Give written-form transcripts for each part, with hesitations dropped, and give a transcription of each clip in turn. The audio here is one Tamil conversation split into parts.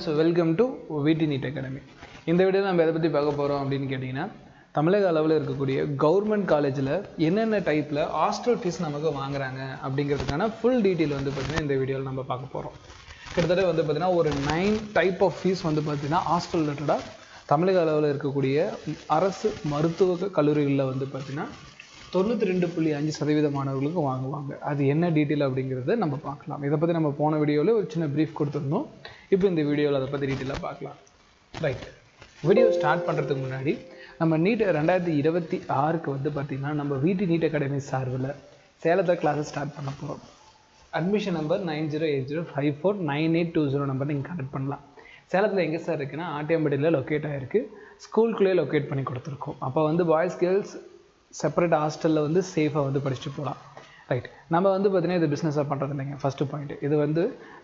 ஸ்டூடெண்ட்ஸ், வெல்கம் டு விடி நீட் அகாடமி. இந்த வீடியோ நம்ம எதை பற்றி பார்க்க போகிறோம் அப்படின்னு கேட்டிங்கன்னா, தமிழக அளவில் இருக்கக்கூடிய கவர்மெண்ட் காலேஜில் என்னென்ன டைப்பில் ஹாஸ்டல் ஃபீஸ் நமக்கு வாங்குறாங்க அப்படிங்கிறதுக்கான ஃபுல் டீட்டெயில் வந்து பார்த்திங்கன்னா இந்த வீடியோவில் நம்ம பார்க்க போகிறோம். கிட்டத்தட்ட வந்து பார்த்திங்கன்னா ஒரு 9 டைப் ஆஃப் ஃபீஸ் வந்து பார்த்திங்கன்னா ஹாஸ்டல் ரிலேட்டடாக தமிழக அளவில் இருக்கக்கூடிய அரசு மருத்துவ கல்லூரிகளில் வந்து பார்த்திங்கன்னா 92.5% மாணவர்களுக்கு வாங்குவாங்க. அது என்ன டீட்டெயில் அப்படிங்கிறத நம்ம பார்க்கலாம். இதை பற்றி நம்ம போன வீடியோவில் ஒரு சின்ன ப்ரீஃப் கொடுத்துருந்தோம். இப்போ இந்த வீடியோவில் அதை பற்றி டீட்டெயிலாக பார்க்கலாம். ரைட், வீடியோ ஸ்டார்ட் பண்ணுறதுக்கு முன்னாடி நம்ம நீட் 2026க்கு வந்து பார்த்திங்கன்னா நம்ம விடி நீட் அகாடமி சார்பில் சேலத்தில் கிளாஸஸ் ஸ்டார்ட் பண்ண போகிறோம். அட்மிஷன் நம்பர் 9080549820 நம்பர் நீங்கள் கனெக்ட் பண்ணலாம். சேலத்தில் எங்கே சார் இருக்குன்னா ஆட்டியம்பட்டியில் லொக்கேட் ஆகிருக்கு. ஸ்கூலுக்குள்ளேயே லொக்கேட் பண்ணி கொடுத்துருக்கோம். அப்போ வந்து பாய்ஸ் கேர்ள்ஸ் செப்பரேட் ஹாஸ்டலில் வந்து சேஃபாக வந்து படிச்சுட்டு போகலாம். ரைட், நம்ம வந்து பார்த்திங்கன்னா இது பிஸ்னஸாக பண்ணுறது இல்லைங்க. ஃபஸ்ட்டு பாயிண்ட், இது வந்து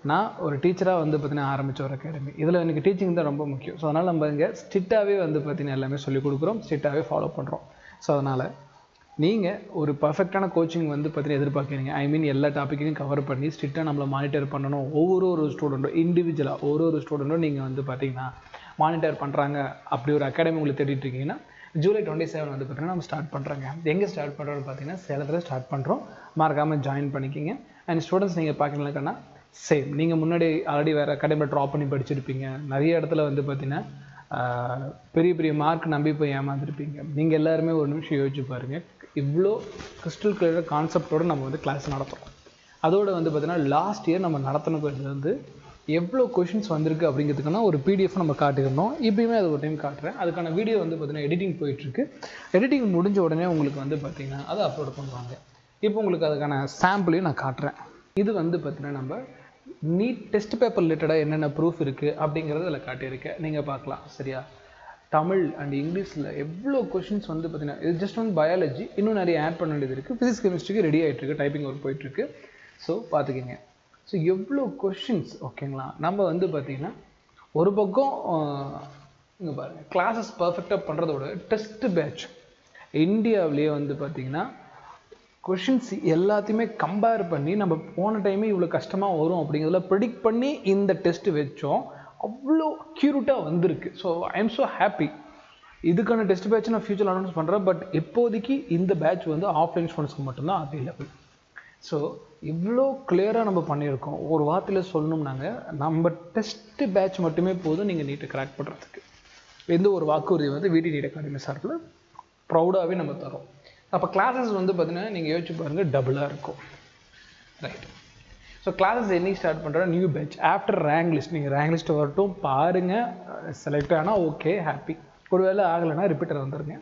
நான் ஒரு டீச்சராக வந்து பார்த்திங்கன்னா ஆரம்பித்த ஒரு அகாடமி. இதில் எனக்கு டீச்சிங் தான் ரொம்ப முக்கியம். ஸோ அதனால் நம்ம இங்கே ஸ்ட்ரிக்டாகவே வந்து பார்த்திங்கன்னா எல்லாமே சொல்லிக் கொடுக்குறோம், ஸ்ட்ரிக்டாகவே ஃபாலோ பண்ணுறோம். ஸோ அதனால் நீங்கள் ஒரு பர்ஃபெக்டான கோச்சிங் வந்து பார்த்திங்கன்னா எதிர்பார்க்குறீங்க. ஐ மீன் எல்லா டாப்பிக்கையும் கவர் பண்ணி ஸ்ட்ரிக்டாக நம்மளை மானிட்டர் பண்ணணும். ஒவ்வொரு ஸ்டூடெண்ட்டும் இண்டிவிஜுவலாக ஒரு ஸ்டூடெண்ட்டும் நீங்கள் வந்து பார்த்திங்கன்னா மானிட்டர் பண்ணுறாங்க. அப்படி ஒரு அகாடமி உங்களுக்கு தேடிட்டு இருக்கீங்கன்னா ஜூலை 27 வந்து பார்த்திங்கன்னா நம்ம ஸ்டார்ட் பண்ணுறோங்க. எங்கே ஸ்டார்ட் பண்ணுறோன்னு பார்த்தீங்கன்னா சேலத்தில் ஸ்டார்ட் பண்ணுறோம். மறக்காமல் ஜாயின் பண்ணிக்கிங்க. அண்ட் ஸ்டூடெண்ட்ஸ் நீங்கள் பார்க்கலன்னா சேம், நீங்கள் முன்னாடி ஆல்ரெடி வேறு அகாடமியில் ட்ராப் பண்ணி படிச்சிருப்பீங்க. நிறைய இடத்துல வந்து பார்த்திங்கன்னா பெரிய பெரிய மார்க் நம்பி போய் ஏமாந்துருப்பீங்க. நீங்கள் எல்லாருமே ஒரு நிமிஷம் யோசிச்சு பாருங்கள். இவ்வளோ கிறிஸ்டல் கிளியர் கான்செப்டோடு நம்ம வந்து கிளாஸ் நடத்துகிறோம். அதோடு வந்து பார்த்திங்கன்னா லாஸ்ட் இயர் நம்ம நடத்தினது வந்து எவ்வளோ கொஷின்ஸ் வந்திருக்கு அப்படிங்கிறதுக்கான ஒரு பிடிஎஃப் நம்ம காட்டியிருந்தோம். இப்போயுமே அது ஒரு டைம் காட்டுறேன். அதுக்கான வீடியோ வந்து பார்த்திங்கன்னா எடிட்டிங் போயிட்டுருக்கு. எடிட்டிங் முடிஞ்ச உடனே உங்களுக்கு வந்து பார்த்திங்கன்னா அதை அப்லோட் பண்ணுவாங்க. இப்போ உங்களுக்கு அதுக்கான சாம்பிளையும் நான் காட்டுறேன். இது வந்து பார்த்திங்கன்னா நம்ம நீட் டெஸ்ட் பேப்பர் ரிலேட்டடாக என்னென்ன ப்ரூஃப் இருக்குது அப்படிங்கிறத அதில் காட்டியிருக்கேன். நீங்கள் பார்க்கலாம். சரியா? தமிழ் அண்ட் இங்கிலீஷில் எவ்வளோ கொஷின்ஸ் வந்து பார்த்திங்கன்னா இது ஜஸ்ட் ஒன் பயாலஜி, இன்னும் நிறைய ஆட் பண்ண வேண்டியது இருக்குது. ஃபிசிக்ஸ் கெமிஸ்ட்ரிக்கு ரெடி ஆகிட்டுருக்கு, டைப்பிங் ஒர்க் போயிட்டுருக்கு. ஸோ பார்த்துக்கிங்க. ஸோ எவ்வளோ கொஷின்ஸ், ஓகேங்களா? நம்ம வந்து பார்த்திங்கன்னா ஒரு பக்கம் இங்கே பாருங்கள், கிளாஸஸ் பர்ஃபெக்டாக பண்ணுறதோட டெஸ்ட் பேட்ச் இந்தியாவிலேயே வந்து பார்த்திங்கன்னா கொஷின்ஸ் எல்லாத்தையுமே கம்பேர் பண்ணி நம்ம போன டைமே இவ்வளோ கஷ்டமாக வரும் அப்படிங்கிறதுல ப்ரெடிக்ட் பண்ணி இந்த டெஸ்ட்டு வச்சோம். அவ்வளோ அக்யூரேட்டாக வந்திருக்கு. So I am so happy. இதுக்கான டெஸ்ட் பேட்ச் நான் ஃபியூச்சர் அனௌன்ஸ் பண்ணுறேன். பட் இப்போதைக்கு இந்த பேட்ச் வந்து ஆஃப்லைன் ஸ்டூடெண்ட்ஸ்க்கு மட்டும்தான் அவைலபிள். ஸோ இவ்வளோ கிளியராக நம்ம பண்ணியிருக்கோம். ஒரு வார்த்தையில் சொல்லணும்னாங்க, நம்ம டெஸ்ட்டு பேட்ச் மட்டுமே போதும் நீங்கள் நீட்டை கிராக் பண்ணுறதுக்கு. எந்த ஒரு வாக்குறுதி வந்து விடி நீட் அகாடமி சார்பில் ப்ரௌடாகவே நம்ம தரோம். அப்போ கிளாஸஸ் வந்து பார்த்திங்கன்னா நீங்கள் யோசிச்சு பாருங்கள், டபுளாக இருக்கும். ரைட், ஸோ கிளாஸஸ் என்னைக்கு ஸ்டார்ட் பண்ணுறோம்? New batch after rank list. நீங்கள் ரேங்க் லிஸ்ட் வரட்டும், பாருங்கள். செலக்ட் ஆனால் ஓகே, ஹாப்பி. ஒரு வேளை ஆகலைன்னா ரிப்பீட்டர் வந்துடுங்க.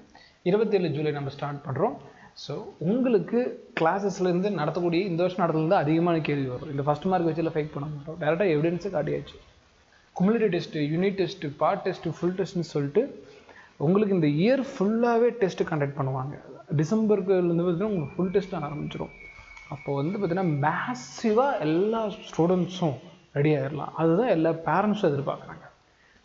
27 ஜூலை நம்ம ஸ்டார்ட் பண்ணுறோம். ஸோ உங்களுக்கு கிளாஸஸ்லேருந்து நடத்தக்கூடிய இந்த வருஷம் நடத்துலேருந்து அதிகமான கேள்வி வரும். இந்த ஃபஸ்ட் மார்க் வச்சு ஃபேக் பண்ண மாட்டோம். டேரெக்டாக எவிடன்ஸு காட்டியாச்சு. Cumulative test, unit test, part test, full டெஸ்ட்டுன்னு சொல்லிட்டு உங்களுக்கு இந்த இயர் ஃபுல்லாகவே டெஸ்ட்டு கண்டக்ட் பண்ணுவாங்க. டிசம்பருக்குலேருந்து பார்த்தீங்கன்னா உங்களுக்கு ஃபுல் டெஸ்ட்டு ஆரம்பிச்சிடும். அப்போ வந்து பார்த்திங்கன்னா மேசிவாக எல்லா ஸ்டூடெண்ட்ஸும் ரெடி ஆகிடலாம். அதுதான் எல்லா பேரண்ட்ஸும் எதிர்பார்க்குறாங்க.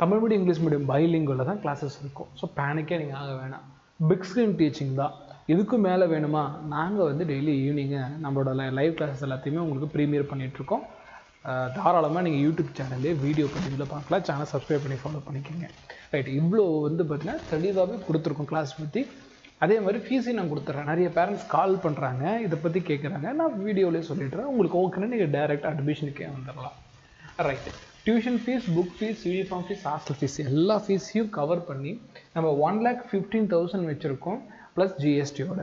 தமிழ் மீடியம் இங்கிலீஷ் மீடியம் பைலிங்குவலில் தான் கிளாஸஸ் இருக்கும். ஸோ பேனிக்கே நீங்கள் ஆக வேணாம். பிக் ஸ்க்ரீன் டீச்சிங் தான். இதுக்கும் மேலே வேணுமா? நாங்கள் வந்து டெய்லி ஈவினிங்கு நம்மளோட லைவ் கிளாஸஸ் எல்லாத்தையுமே உங்களுக்கு ப்ரீமியர் பண்ணிகிட்ருக்கோம். தாராளமாக நீங்கள் யூடியூப் சேனல்லே வீடியோ பதிவில் பார்க்கலாம். சேனல் சப்ஸ்கிரைப் பண்ணி ஃபாலோ பண்ணிக்கோங்க. ரைட், இவ்வளோ வந்து பார்த்திங்கன்னா தெளிவாகவே கொடுத்துருக்கோம் கிளாஸ் பற்றி. அதே மாதிரி ஃபீஸையும் நான் கொடுத்துட்றேன். நிறைய பேரண்ட்ஸ் கால் பண்ணுறாங்க, இதை பற்றி கேட்குறாங்க. நான் வீடியோலேயே சொல்லிடுறேன். உங்களுக்கு ஓகேன்னா நீங்கள் டைரெக்ட் அட்மிஷனுக்கே வந்துடலாம். Right, tuition fees, book fees, uniform fees, hostel fees எல்லா ஃபீஸையும் கவர் பண்ணி நம்ம 1,15,000 வச்சுருக்கோம் ப்ளஸ் ஜிஎஸ்டியோட.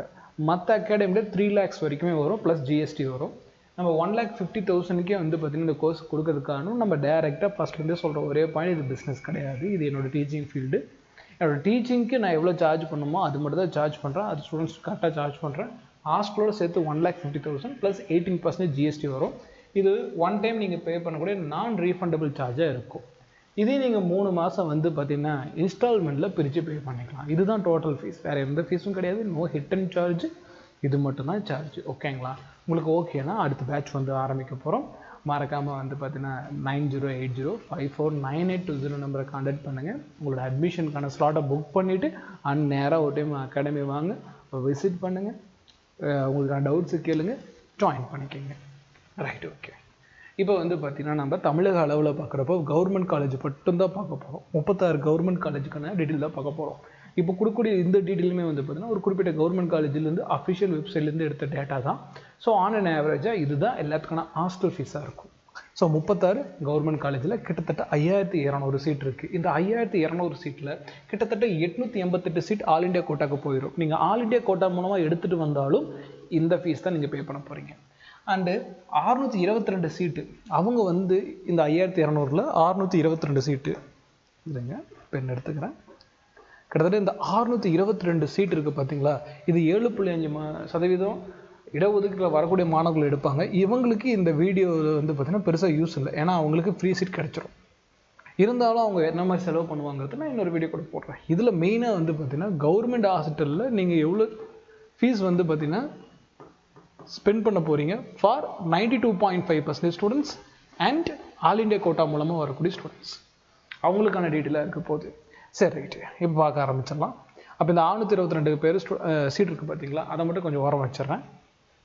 மற்ற அகாடமியில் 3 lakhs வரைக்குமே வரும், ப்ளஸ் ஜிஎஸ்டி வரும். நம்ம 1,50,000க்கே வந்து பார்த்திங்கன்னா இந்த கோர்ஸ் கொடுக்கறதுக்கான நம்ம டைரெக்டாக ஃபஸ்ட்லேருந்தே சொல்கிற ஒரே பாயிண்ட், இது பிஸ்னஸ் கிடையாது, இது என்னோடய டீச்சிங் ஃபீல்டு. என்னோடய டீச்சிங்க்கு நான் எவ்வளோ சார்ஜ் பண்ணணுமோ அது மட்டும் தான் சார்ஜ் பண்ணுறேன். அது ஸ்டூடெண்ட்ஸ் கரெக்டாக சார்ஜ் பண்ணுறேன். ஹாஸ்டலோடு சேர்த்து 1,50,000 ப்ளஸ் 18% ஜிஎஸ்டி வரும். இது ஒன் டைம் நீங்கள் பே பண்ணக்கூடிய நான் ரீஃபண்டபிள் சார்ஜாக இருக்கும். இதே நீங்கள் 3 மாதம் வந்து பார்த்திங்கன்னா இன்ஸ்டால்மெண்ட்டில் பிரித்து பே பண்ணிக்கலாம். இதுதான் டோட்டல் ஃபீஸ். வேறு எந்த ஃபீஸும் கிடையாது. No hidden charge. இது மட்டும்தான் சார்ஜ். ஓகேங்களா? உங்களுக்கு ஓகேனா அடுத்த பேட்ச் வந்து ஆரம்பிக்க போகிறோம். மறக்காமல் வந்து பார்த்திங்கன்னா 9080549820 நம்பரை கான்டாக்ட் பண்ணுங்கள். உங்களோட அட்மிஷனுக்கான ஸ்லாட்டை புக் பண்ணிவிட்டு நேராக ஒரு டைம் அகாடமி வாங்க, விசிட் பண்ணுங்கள். உங்களுக்கான டவுட்ஸு கேளுங்க, ஜாயின் பண்ணிக்கோங்க. Right, okay. இப்போ வந்து பார்த்தீங்கன்னா நம்ம தமிழக அளவில் பார்க்குறப்போ கவர்மெண்ட் காலேஜ் மட்டும்தான் பார்க்க போகிறோம். 36 கவர்மெண்ட் காலேஜுக்கான டீட்டெயில் தான் பார்க்க போகிறோம். இப்போ கொடுக்கக்கூடிய இந்த டீட்டெயிலுமே வந்து பார்த்தீங்கன்னா ஒரு குறிப்பிட்ட கவர்மெண்ட் காலேஜ்லேருந்து அஃபிஷியல் வெப்சைட்லேருந்து எடுத்த டேட்டா தான். ஸோ ஆன் அண்ட் ஆவரேஜாக இதுதான் எல்லாத்துக்கான ஹாஸ்டல் ஃபீஸாக இருக்கும். ஸோ 36 கவர்மெண்ட் காலேஜில் கிட்டத்தட்ட 5200 சீட் இருக்குது. இந்த 5200 சீட்டில் கிட்டத்தட்ட 888 சீட் ஆல் இண்டியா கோட்டாக்கு போயிடும். நீங்கள் ஆல் இண்டியா கோட்டா மூலமாக எடுத்துகிட்டு வந்தாலும் இந்த ஃபீஸ் தான் நீங்கள் பே பண்ண போகிறீங்க. அண்டு 622 சீட்டு அவங்க வந்து இந்த 5200ல் 622 சீட்டு இல்லைங்க பெண் எடுத்துக்கிறேன். கிட்டத்தட்ட இந்த 622 சீட் இருக்குது பார்த்தீங்களா, இது 7.5% இடஒதுக்கீட்டில் வரக்கூடிய மாணவர்கள் எடுப்பாங்க. இவங்களுக்கு இந்த வீடியோவில் வந்து பார்த்திங்கன்னா பெருசாக யூஸ் இல்லை, ஏன்னா அவங்களுக்கு ஃப்ரீ சீட் கிடச்சிரும். இருந்தாலும் அவங்க என்ன மாதிரி செலவு பண்ணுவாங்கிறது நான் இன்னொரு வீடியோ கூட போடுறேன். இதில் மெயினாக வந்து பார்த்திங்கன்னா கவர்மெண்ட் ஹாஸ்பிட்டலில் நீங்கள் எவ்வளோ ஃபீஸ் வந்து பார்த்திங்கன்னா ஸ்பெண்ட் பண்ண போகிறீங்க for 92.5% students and all India quota மூலமாக வரக்கூடிய ஸ்டூடெண்ட்ஸ், அவங்களுக்கான டீட்டெயிலாக இருக்க போகுது. சரி ரைட்டு, இப்போ பார்க்க ஆரம்பிச்சிடலாம். அப்போ இந்த 622 பேர் சீட் இருக்குது பார்த்தீங்களா, அதை மட்டும் கொஞ்சம் ஓரம் வச்சிடுறேன்.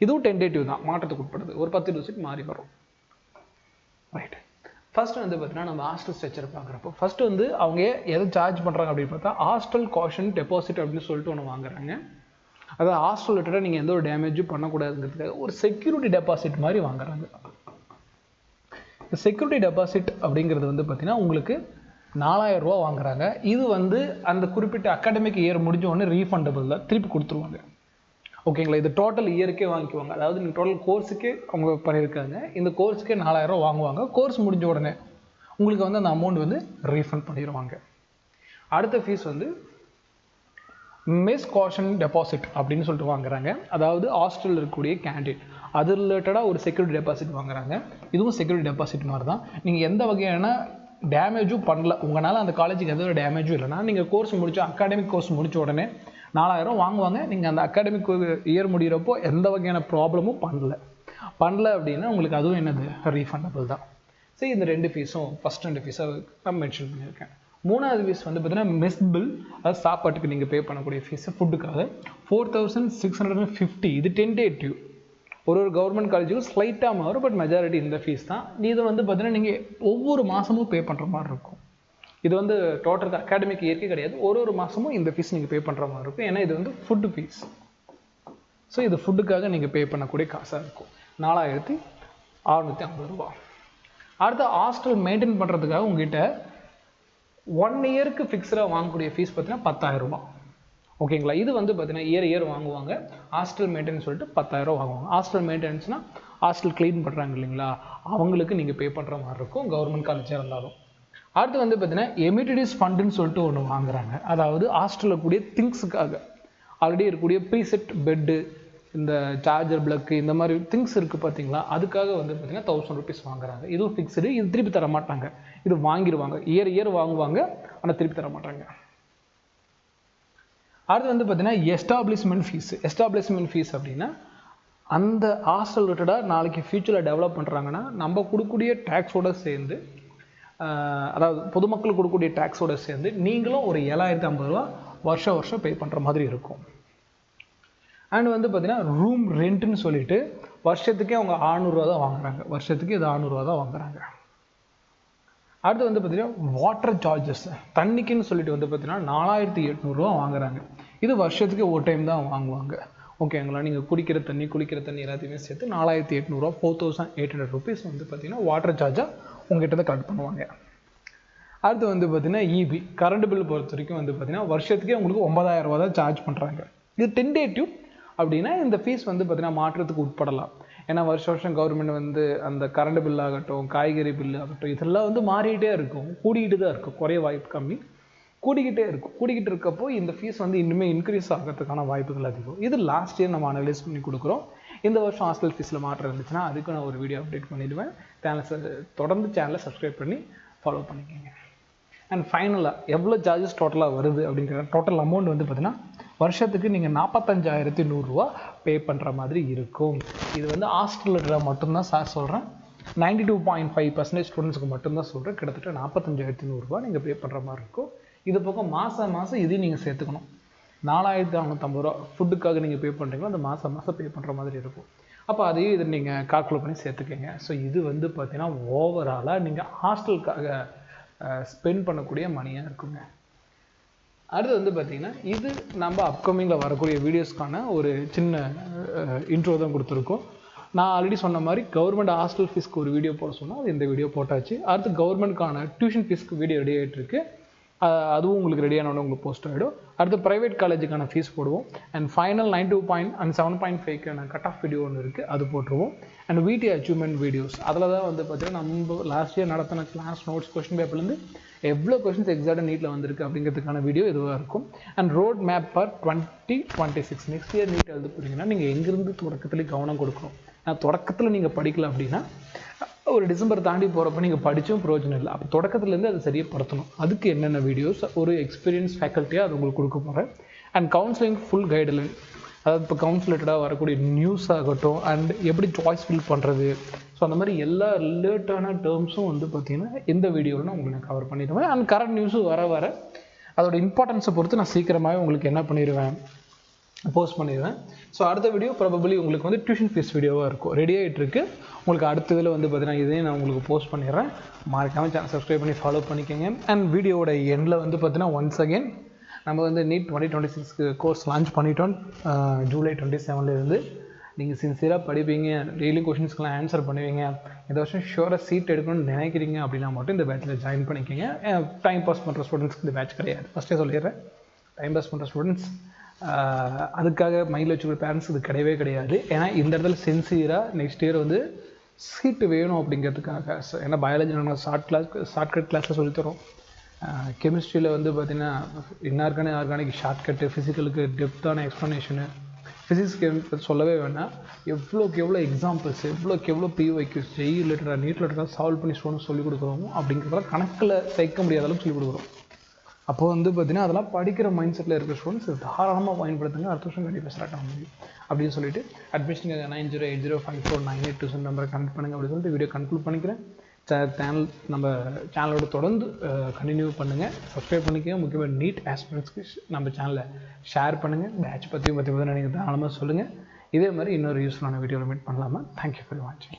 இதுவும் டென்டேட்டிவ் தான், மாற்றத்துக்கு உட்படுது. ஒரு 10 சீட் மாறி வரும். ரைட்டு, ஃபஸ்ட்டு வந்து பார்த்தீங்கன்னா நம்ம ஹாஸ்டல் ஸ்ட்ரக்சர் பார்க்குறப்போ ஃபஸ்ட்டு வந்து அவங்க எதை சார்ஜ் பண்ணுறாங்க அப்படின்னு பார்த்தா ஹாஸ்டல் காஷன் டெபாசிட் அப்படின்னு சொல்லிட்டு ஒன்று வாங்குறாங்க. அதாவது ஹாஸ்டல் ரிலேட்டடாக நீங்கள் எந்த ஒரு டேமேஜும் பண்ணக்கூடாதுங்கிறதுக்காக ஒரு செக்யூரிட்டி டெபாசிட் மாதிரி வாங்குறாங்க. இந்த செக்யூரிட்டி டெபாசிட் அப்படிங்கிறது வந்து பார்த்தீங்கன்னா உங்களுக்கு 4000 ரூபா வாங்குறாங்க. இது வந்து அந்த குறிப்பிட்ட அகாடமிக் இயர் முடிஞ்ச உடனே ரீஃபண்டபிள் தான், திருப்பி கொடுத்துருவாங்க. ஓகேங்களா, இது டோட்டல் இயருக்கே வாங்கிக்குவாங்க. அதாவது நீங்கள் டோட்டல் கோர்ஸுக்கே அவங்க பண்ணியிருக்காங்க, இந்த கோர்ஸுக்கே 4000 ரூபா வாங்குவாங்க. கோர்ஸ் முடிஞ்ச உடனே உங்களுக்கு வந்து அந்த அமௌண்ட் வந்து ரீஃபண்ட் பண்ணிடுவாங்க. அடுத்த ஃபீஸ் வந்து மெஸ் காஷன் டெபாசிட் அப்படின்னு சொல்லிட்டு வாங்குறாங்க. அதாவது ஹாஸ்டலில் இருக்கக்கூடிய கேண்டீன் அது ரிலேட்டடாக ஒரு செக்யூரிட்டி டெபாசிட் வாங்குறாங்க. இதுவும் செக்யூரிட்டி டெபாசிட் மாதிரி தான். நீங்கள் எந்த வகையான டேமேஜும் பண்ணல, உங்களால் அந்த காலேஜுக்கு எந்த ஒரு டேமேஜும் இல்லைனா நீங்கள் கோர்ஸ் முடிச்சு அகாடமிக் கோர்ஸ் முடித்த உடனே 4000 வாங்குவாங்க. நீங்கள் அந்த அகாடமிக் இயர் முடிகிறப்போ எந்த வகையான ப்ராப்ளமும் பண்ணல அப்படின்னா உங்களுக்கு அதுவும் என்னது ரீஃபண்டபிள் தான். சரி, இந்த 2 ஃபீஸும் ஃபஸ்ட் 2 ஃபீஸை நான் மென்ஷன் பண்ணியிருக்கேன். 3வது ஃபீஸ் வந்து பார்த்தீங்கன்னா மெஸ் பில், அதாவது சாப்பாட்டுக்கு நீங்கள் பே பண்ணக்கூடிய ஃபீஸு ஃபுட்டுக்காக 4650. இது டென்டேட்டிவ், ஒரு கவர்மெண்ட் காலேஜுக்கும் ஸ்லைட்டாக மாறும், பட் மெஜாரிட்டி இந்த ஃபீஸ் தான். இது வந்து பார்த்தீங்கன்னா நீங்கள் ஒவ்வொரு மாதமும் பே பண்ணுற மாதிரி இருக்கும். இது வந்து டோட்டல் அகாடமிக் இயற்கை கிடையாது, ஒரு மாதமும் இந்த ஃபீஸ் நீங்கள் பே பண்ணுற மாதிரி இருக்கும். ஏன்னா இது வந்து ஃபுட்டு ஃபீஸ். ஸோ இது ஃபுட்டுக்காக நீங்கள் பே பண்ணக்கூடிய காசாக இருக்கும். 4650 ரூபா. அடுத்த ஹாஸ்டல் மெயின்டைன் பண்ணுறதுக்காக உங்ககிட்ட 1 இயருக்கு ஃபிக்ஸடாக வாங்கக்கூடிய ஃபீஸ் பார்த்தீங்கன்னா 10000 ரூபா. ஓகேங்களா, இது வந்து பார்த்தீங்கன்னா இயர் வாங்குவாங்க. ஹாஸ்டல் மெயின்டெனன்ஸ் சொல்லிட்டு 10000 ரூபா வாங்குவாங்க. ஹாஸ்டல் மெயின்டெனன்ஸ்னால் ஹாஸ்டல் க்ளீன் பண்ணுறாங்க இல்லைங்களா, அவங்களுக்கு நீங்கள் பே பண்ணுற மாதிரி இருக்கும் கவர்மெண்ட் காலேஜாக இருந்தாலும். அடுத்து வந்து பார்த்தீங்கன்னா எமிட்டிடிஸ் ஃபண்டுன்னு சொல்லிட்டு ஒன்று வாங்குறாங்க. அதாவது ஹாஸ்டலில் கூடிய திங்ஸுக்காக ஆல்ரெடி இருக்கக்கூடிய ப்ரீசெட் பெட்டு, இந்த சார்ஜர் பிளக்கு, இந்த மாதிரி திங்ஸ் இருக்குது பார்த்தீங்களா, அதுக்காக வந்து பார்த்தீங்கன்னா 1000 rupees வாங்குறாங்க. இதுவும் ஃபிக்ஸ்டு, இது திருப்பி தர மாட்டாங்க. இது வாங்கிடுவாங்க, இயர் வாங்குவாங்க, ஆனால் திருப்பி தர மாட்டாங்க. அடுத்து வந்து பார்த்தீங்கன்னா எஸ்டாப்ளிஷ்மெண்ட் ஃபீஸ் அப்படின்னா அந்த ஹாஸ்டல் ரிலேட்டடாக நாளைக்கு ஃபியூச்சரில் டெவலப் பண்ணுறாங்கன்னா நம்ம கொடுக்கக்கூடிய டேக்ஸோடு சேர்ந்து, அதாவது பொதுமக்கள் கொடுக்கக்கூடிய டேக்ஸோடு சேர்ந்து நீங்களும் ஒரு 7050 ரூபா வருஷம் பே பண்ணுற மாதிரி இருக்கும். அண்ட் வந்து பார்த்தீங்கன்னா ரூம் ரெண்ட்டுன்னு சொல்லிட்டு வருஷத்துக்கே அவங்க 600 ரூபா தான் வாங்குறாங்க. வருஷத்துக்கு இது 600 ரூபா தான் வாங்குறாங்க. அடுத்து வந்து பார்த்தீங்கன்னா வாட்டர் சார்ஜஸ், தண்ணிக்குன்னு சொல்லிட்டு வந்து பார்த்தீங்கன்னா 4800 ரூபா வாங்குறாங்க. இது வருஷத்துக்கு ஒரு டைம் தான் வாங்குவாங்க. ஓகேங்களா, நீங்கள் குடிக்கிற தண்ணி எல்லாத்தையுமே சேர்த்து 4800 ரூபா, 4800 rupees வந்து பார்த்தீங்கன்னா வாட்டர் சார்ஜாக உங்ககிட்ட தான் கலெக்ட் பண்ணுவாங்க. அடுத்து வந்து பார்த்தீங்கன்னா இபி கரண்ட் பில் பொறுத்த வரைக்கும் வந்து பார்த்தீங்கன்னா வருஷத்துக்கே உங்களுக்கு 9000 ரூபா தான் சார்ஜ் பண்ணுறாங்க. இது டென்டேட்டிவ் அப்படின்னா இந்த ஃபீஸ் வந்து பார்த்தீங்கன்னா மாற்றத்துக்கு உட்படலாம். ஏன்னா வருஷம் கவர்மெண்ட் வந்து அந்த கரண்ட் பில் ஆகட்டும், காய்கறி பில் ஆகட்டும், இதெல்லாம் வந்து மாறிக்கிட்டே இருக்கும், கூடிக்கிட்டு தான் இருக்கும். குறைய வாய்ப்பு கம்மி, கூடிக்கிட்டு இருக்கப்போ இந்த ஃபீஸ் வந்து இன்னுமே இன்க்ரீஸ் ஆகிறதுக்கான வாய்ப்புகள் அதிகம். இது லாஸ்ட் இயர் நம்ம அனலைஸ் பண்ணி கொடுக்குறோம். இந்த வருஷம் ஹாஸ்டல் ஃபீஸில் மாற்றம் இருந்துச்சுன்னா அதுக்கு நான் ஒரு வீடியோ அப்டேட் பண்ணிவிடுவேன். தொடர்ந்து சேனலை சப்ஸ்கிரைப் பண்ணி ஃபாலோ பண்ணிக்கோங்க. அண்ட் ஃபைனலாக எவ்வளோ சார்ஜஸ் டோட்டலாக வருது அப்படிங்கிற டோட்டல் அமௌண்ட் வந்து பார்த்தீங்கன்னா வருஷத்துக்கு நீங்கள் 45100 ரூபா பே பண்ணுற மாதிரி இருக்கும். இது வந்து ஹாஸ்டலில் மட்டும்தான் சார் சொல்கிறேன், 92.5% ஸ்டூடெண்ட்ஸுக்கு மட்டும்தான் சொல்கிறேன். கிட்டத்தட்ட 45100 ரூபா நீங்கள் பே பண்ணுற மாதிரி இருக்கும். இது போக மாதம் இதையும் நீங்கள் சேர்த்துக்கணும். 4450 ரூபா ஃபுட்டுக்காக நீங்கள் பே பண்ணுறீங்களோ அந்த மாதம் பே பண்ணுற மாதிரி இருக்கும். அப்போ அதையும் இதை நீங்கள் கால்குலேட் பண்ணி சேர்த்துக்கங்க. ஸோ இது வந்து பார்த்தீங்கன்னா ஓவராலாக நீங்கள் ஹாஸ்டலுக்காக ஸ்பெண்ட் பண்ணக்கூடிய மணியாக இருக்குங்க. அடுத்து வந்து பார்த்திங்கன்னா இது நம்ம அப்கமிங்கில் வரக்கூடிய வீடியோஸ்க்கான ஒரு சின்ன இன்ட்ரோ தான் கொடுத்துருக்கோம். நான் ஆல்ரெடி சொன்ன மாதிரி கவர்மெண்ட் ஹாஸ்டல் ஃபீஸ்க்கு ஒரு வீடியோ போட சொன்னால் அது இந்த வீடியோ போட்டாச்சு. அடுத்து கவர்மெண்ட்க்கான டியூஷன் ஃபீஸ்க்கு வீடியோ ரெடி ஆகிட்டு இருக்கு. அதுவும் உங்களுக்கு ரெடியானோட உங்களுக்கு போஸ்ட் ஆகிடும். அடுத்து ப்ரைவேட் காலேஜுக்கான ஃபீஸ் போடுவோம். அண்ட் ஃபைனல் 92 அண்ட் 7.5க்கான கட் ஆஃப் வீடியோ ஒன்று இருக்குது, அது போட்டுருவோம். அண்ட் வீட்டு அச்சீவ்மெண்ட் வீடியோஸ் அதில் தான் வந்து பார்த்தீங்கன்னா நம்ம லாஸ்ட் இயர் நடத்தின கிளாஸ் நோட்ஸ் கொஸ்டின் பேப்பர்லேருந்து எவ்வளோ கொஸ்டின்ஸ் எக்ஸாக்டாக நீட்டில் வந்திருக்கு அப்படிங்கிறதுக்கான வீடியோ இதுவாக இருக்கும். And road map for 2026 next year NEET எழுத போகிறீங்கன்னா நீங்கள் எங்கேருந்து தொடக்கத்துலேயே கவனம் கொடுக்கணும். நான் தொடக்கத்தில் நீங்கள் படிக்கல அப்படின்னா ஒரு டிசம்பர் தாண்டி போகிறப்ப நீங்கள் படித்தும் பிரயோஜனம் இல்லை. அப்போ தொடக்கத்துலேருந்து அதை சரியாக படுத்தணும். அதுக்கு என்னென்ன வீடியோஸ் ஒரு எக்ஸ்பீரியன்ஸ் ஃபேக்கல்ட்டியாக அது உங்களுக்கு கொடுக்க போகிறேன். அண்ட் கவுன்சிலிங் ஃபுல் கைட்லைன், அதாவது இப்போ கவுன்சிலேட்டடாக வரக்கூடிய நியூஸ் ஆகட்டும், அண்ட் எப்படி சாய்ஸ் ஃபில் பண்ணுறது, ஸோ அந்த மாதிரி எல்லா ரிலேட்டான டேர்ம்ஸும் வந்து பார்த்திங்கன்னா இந்த வீடியோவில் நான் உங்களுக்கு கவர் பண்ணிடுவேன். அண்ட் கரண்ட் நியூஸும் வர அதோட இம்பார்ட்டன்ஸை பொறுத்து நான் சீக்கிரமாகவே உங்களுக்கு என்ன பண்ணிடுவேன், போஸ்ட் பண்ணிடுவேன். ஸோ அடுத்த வீடியோ ப்ராபபிளி உங்களுக்கு வந்து டியூஷன் ஃபீஸ் வீடியோவாக இருக்கும், ரெடி ஆகிட்டு இருக்கு. உங்களுக்கு அடுத்த இதில் வந்து பார்த்தீங்கன்னா இதையும் நான் உங்களுக்கு போஸ்ட் பண்ணிடுறேன். மறக்காமல் சேனல் சப்ஸ்கிரைப் பண்ணி ஃபாலோ பண்ணிக்கோங்க. அண்ட் வீடியோட எண்டில் வந்து பார்த்தீங்கன்னா ஒன்ஸ் அகெயின் நம்ம வந்து நீட் 2026 கோர்ஸ் லான்ச் பண்ணிட்டோம். ஜூலை 27லேருந்து நீங்கள் சின்சியராக படிப்பீங்க, டெய்லி கொஷின்ஸ்க்கெலாம் ஆன்சர் பண்ணுவீங்க, இந்த வருஷம் ஷூராக சீட் எடுக்கணும்னு நினைக்கிறீங்க அப்படின்னா மட்டும் இந்த பேட்சில் ஜாயின் பண்ணிக்கோங்க. டைம் பாஸ் பண்ணுற ஸ்டூடெண்ட்ஸ்க்கு இந்த பேட்ச் கிடையாது, ஃபஸ்ட்டே சொல்லிடுறேன். டைம் பாஸ் பண்ணுற ஸ்டூடெண்ட்ஸ் அதுக்காக மைண்டில் வச்சுக்கிற பேரண்ட்ஸ் இது கிடையவே கிடையாது. ஏன்னா இந்த இடத்துல சின்சியராக நெக்ஸ்ட் இயர் வந்து சீட்டு வேணும் அப்படிங்கிறதுக்காக. ஏன்னா பயாலஜி நம்ம ஷார்ட்கட் கிளாஸில் சொல்லித்தரோம். கெமிஸ்ட்ரியில் வந்து பார்த்திங்கன்னா இன்ஆர்கானிக் ஷார்ட்கட்டு, ஃபிசிக்கலுக்கு டெப்த்தான எக்ஸ்ப்ளனேஷனு, ஃபிசிக்ஸ்க்கு சொல்லவே வேணாம். எவ்வளோக்கு எவ்வளோ எக்ஸாம்பிள்ஸ், எவ்வளோக்கு எவ்வளோ பிஒய்க்யூஸ், ஜெய் ரிலேட்டடாக நீட் ரிலேட்டடாக சால்வ் பண்ணி ஸ்டூடெண்ட்ஸ் சொல்லிக் கொடுக்குறோமோ அப்படிங்கிறதெல்லாம் கணக்கில் சேர்க்க முடியாத அளவுக்கு சொல்லிக் கொடுக்குறோம். அப்போ வந்து பார்த்தீங்கன்னா அதெல்லாம் படிக்கிற மைண்ட் செட்டில் இருக்கிற ஸ்டூடெண்ட்ஸ் தாராளமாக பயன்படுத்துங்க. அடுத்த வருஷம் கண்டிப்பாக செலக்ட் ஆக முடியும் அப்படின்னு சொல்லிட்டு அட்மிஷனுக்கு 90805498 நம்பரை கனெக்ட் பண்ணுங்கள் அப்படின்னு சொல்லிட்டு வீடியோ கன்க்ளூட் பண்ணிக்கிறேன். நம்ம சேனலோட தொடர்ந்து கண்டினியூ பண்ணுங்கள், சப்ஸ்கிரைப் பண்ணிக்கங்க. முக்கியமாக நீட் ஆஸ்பிரண்ட்ஸ்க்கு நம்ம சேனலை ஷேர் பண்ணுங்கள். பேட்ச் பற்றி நீங்கள் தாராளமாக சொல்லுங்கள். இதே மாதிரி இன்னொரு யூஸ்ஃபுல்லான வீடியோவில் மீட் பண்ணலாமா? தேங்க்யூ ஃபார் வாட்சிங்.